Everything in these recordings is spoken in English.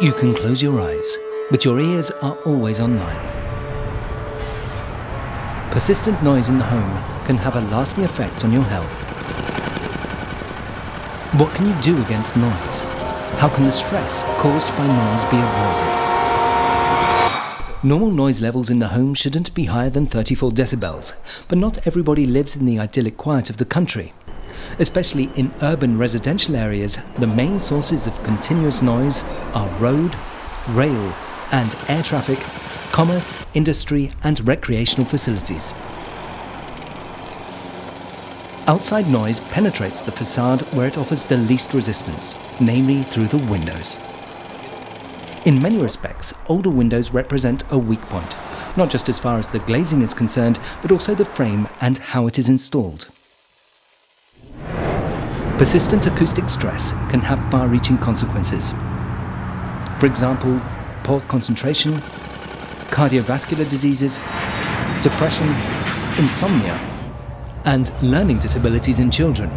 You can close your eyes, but your ears are always online. Persistent noise in the home can have a lasting effect on your health. What can you do against noise? How can the stress caused by noise be avoided? Normal noise levels in the home shouldn't be higher than 34 decibels, but not everybody lives in the idyllic quiet of the country. Especially in urban residential areas, the main sources of continuous noise are road, rail and air traffic, commerce, industry and recreational facilities. Outside noise penetrates the facade where it offers the least resistance, namely through the windows. In many respects, older windows represent a weak point, not just as far as the glazing is concerned, but also the frame and how it is installed. Persistent acoustic stress can have far-reaching consequences. For example, poor concentration, cardiovascular diseases, depression, insomnia, and learning disabilities in children.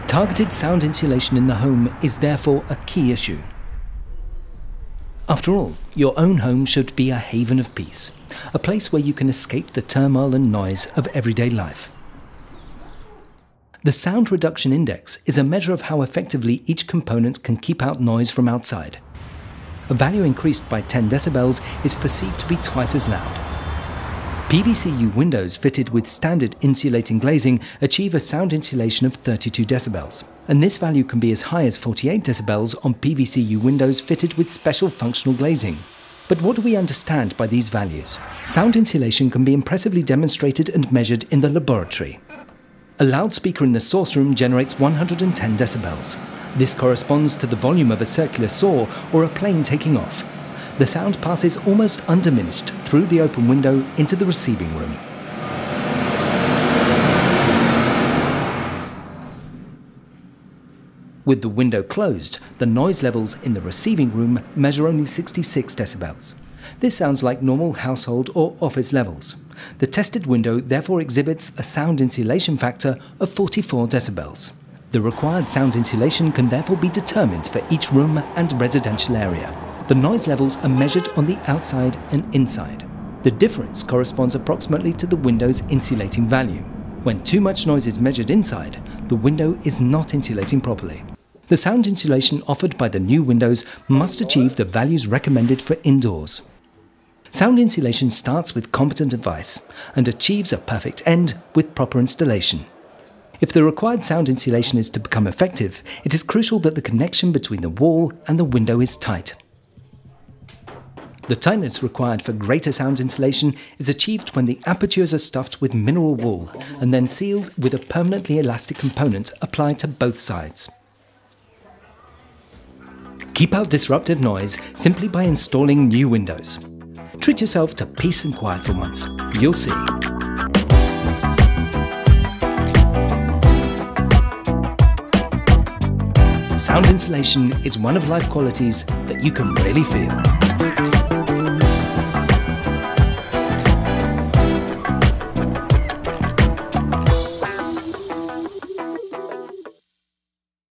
Targeted sound insulation in the home is therefore a key issue. After all, your own home should be a haven of peace, a place where you can escape the turmoil and noise of everyday life. The Sound Reduction Index is a measure of how effectively each component can keep out noise from outside. A value increased by 10 decibels is perceived to be twice as loud. PVC-U windows fitted with standard insulating glazing achieve a sound insulation of 32 decibels, and this value can be as high as 48 decibels on PVC-U windows fitted with special functional glazing. But what do we understand by these values? Sound insulation can be impressively demonstrated and measured in the laboratory. A loudspeaker in the source room generates 110 decibels. This corresponds to the volume of a circular saw or a plane taking off. The sound passes almost undiminished through the open window into the receiving room. With the window closed, the noise levels in the receiving room measure only 66 decibels. This sounds like normal household or office levels. The tested window therefore exhibits a sound insulation factor of 44 decibels. The required sound insulation can therefore be determined for each room and residential area. The noise levels are measured on the outside and inside. The difference corresponds approximately to the window's insulating value. When too much noise is measured inside, the window is not insulating properly. The sound insulation offered by the new windows must achieve the values recommended for indoors. Sound insulation starts with competent advice and achieves a perfect end with proper installation. If the required sound insulation is to become effective, it is crucial that the connection between the wall and the window is tight. The tightness required for greater sound insulation is achieved when the apertures are stuffed with mineral wool and then sealed with a permanently elastic component applied to both sides. Keep out disruptive noise simply by installing new windows. Treat yourself to peace and quiet for once. You'll see. Sound insulation is one of life qualities that you can really feel.